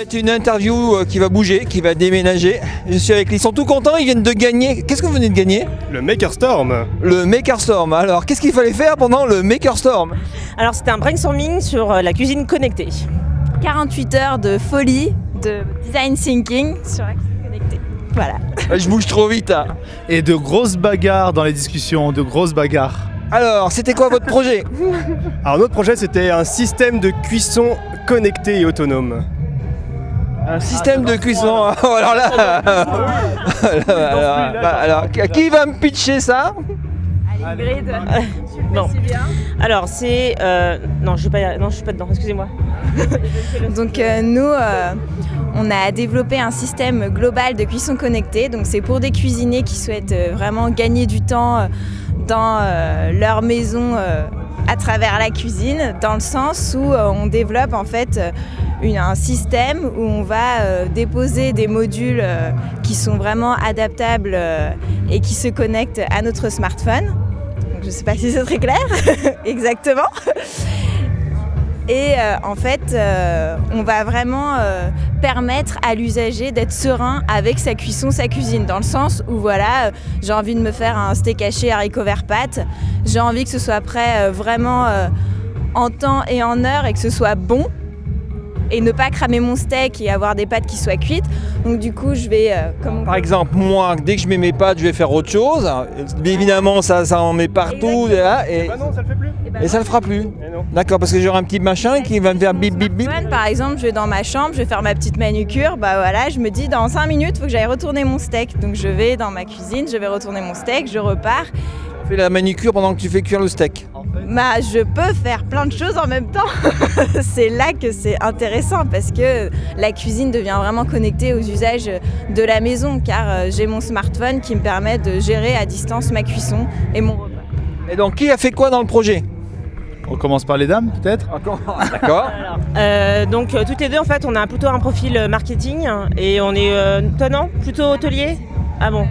être une interview qui va bouger, qui va déménager. Je suis avec, ils sont tout contents, ils viennent de gagner. Qu'est-ce que vous venez de gagner? Le MakerStorm. Le MakerStorm. Alors, qu'est-ce qu'il fallait faire pendant le MakerStorm? Alors, c'était un brainstorming sur la cuisine connectée. 48 heures de folie, de design thinking sur la cuisine connectée. Voilà. Je bouge trop vite. Hein. Et de grosses bagarres dans les discussions, de grosses bagarres. Alors, c'était quoi votre projet? Alors notre projet c'était un système de cuisson connecté et autonome. Un système de cuisson. Alors là, alors, qui va me pitcher ça? Allez, Ingrid, Non. Alors c'est non, je suis pas dedans. Excusez-moi. Donc nous, on a développé un système global de cuisson connectée. Donc c'est pour des cuisiniers qui souhaitent vraiment gagner du temps dans leur maison à travers la cuisine, dans le sens où on développe en fait un système où on va déposer des modules qui sont vraiment adaptables et qui se connectent à notre smartphone. Donc, je ne sais pas si c'est très clair, exactement. Et en fait, on va vraiment permettre à l'usager d'être serein avec sa cuisson, sa cuisine, dans le sens où voilà, j'ai envie de me faire un steak haché haricots verts pâtes, j'ai envie que ce soit prêt vraiment en temps et en heure et que ce soit bon, et ne pas cramer mon steak et avoir des pâtes qui soient cuites. Donc du coup, je vais... Par exemple, moi, dès que je mets mes pâtes, je vais faire autre chose. Évidemment, ça en met partout. Là, et... Bah non, ça le fait plus. Et ça le fera plus. D'accord, parce que j'aurai un petit machin qui va me faire bip bip bip. Par exemple, je vais dans ma chambre, je vais faire ma petite manucure, bah voilà, je me dis dans 5 minutes, il faut que j'aille retourner mon steak. Donc je vais dans ma cuisine, je vais retourner mon steak, je repars. Tu fais la manucure pendant que tu fais cuire le steak. Bah, je peux faire plein de choses en même temps. C'est là que c'est intéressant parce que la cuisine devient vraiment connectée aux usages de la maison, car j'ai mon smartphone qui me permet de gérer à distance ma cuisson et mon repas. Et donc, qui a fait quoi dans le projet? On commence par les dames, peut-être? D'accord. Donc toutes les deux, en fait, on a plutôt un profil marketing et on est tenant, plutôt hôtelier. Ah bon.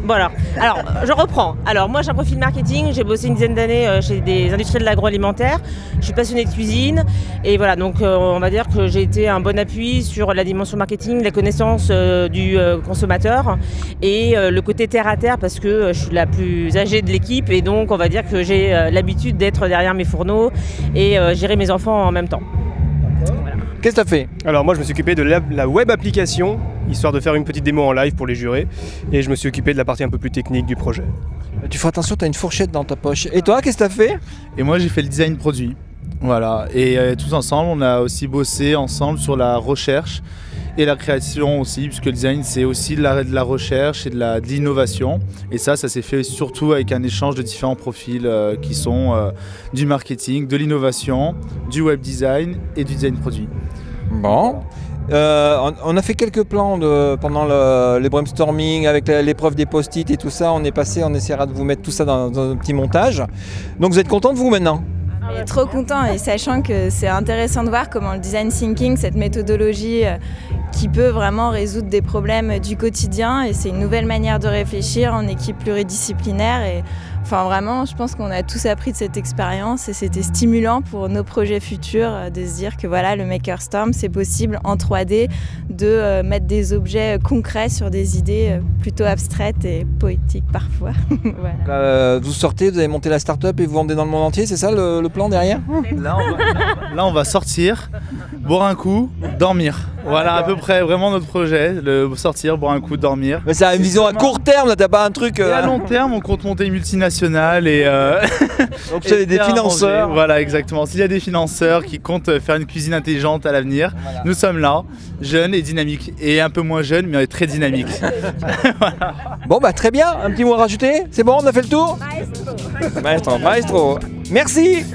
Voilà. Alors, je reprends. Alors, moi, j'ai un profil marketing. J'ai bossé une dizaine d'années chez des industries de l'agroalimentaire. Je suis passionnée de cuisine. Et voilà, donc, on va dire que j'ai été un bon appui sur la dimension marketing, la connaissance du consommateur et le côté terre à terre parce que je suis la plus âgée de l'équipe. Et donc, on va dire que j'ai l'habitude d'être derrière mes fourneaux et gérer mes enfants en même temps. Voilà. Qu'est-ce que tu as fait? Alors moi je me suis occupé de la web application, histoire de faire une petite démo en live pour les jurés. Et je me suis occupé de la partie un peu plus technique du projet. Tu fais attention, tu as une fourchette dans ta poche. Et toi, qu'est-ce que tu as fait? Et moi j'ai fait le design produit. Voilà. Et tous ensemble, on a aussi bossé ensemble sur la recherche et la création aussi, puisque le design c'est aussi de la recherche et de l'innovation. Et ça s'est fait surtout avec un échange de différents profils qui sont du marketing, de l'innovation, du web design et du design produit. Bon. On a fait quelques plans pendant les brainstorming avec l'épreuve des post-it et tout ça. On essaiera de vous mettre tout ça dans un petit montage. Donc vous êtes content de vous maintenant? Trop content, et sachant que c'est intéressant de voir comment le design thinking, cette méthodologie qui peut vraiment résoudre des problèmes du quotidien, et c'est une nouvelle manière de réfléchir en équipe pluridisciplinaire. Et enfin vraiment, je pense qu'on a tous appris de cette expérience et c'était stimulant pour nos projets futurs de se dire que voilà, le MakerStorm, c'est possible en 3D de mettre des objets concrets sur des idées plutôt abstraites et poétiques parfois. Voilà. Vous sortez, vous avez monté la start-up et vous vendez dans le monde entier, c'est ça le plan derrière? Là, on va sortir, boire un coup, dormir. Voilà à peu près vraiment notre projet, sortir, boire un coup, dormir. Mais c'est une vision à court terme, t'as pas un truc... Et à long terme, on compte monter une multinationale et... Donc vous avez des financeurs. Voilà, exactement. S'il y a des financeurs qui comptent faire une cuisine intelligente à l'avenir, voilà. Nous sommes là, jeunes et dynamiques. Et un peu moins jeunes, mais très dynamiques. Voilà. Bon bah très bien, un petit mot à rajouter? C'est bon, on a fait le tour? Maestro. Merci.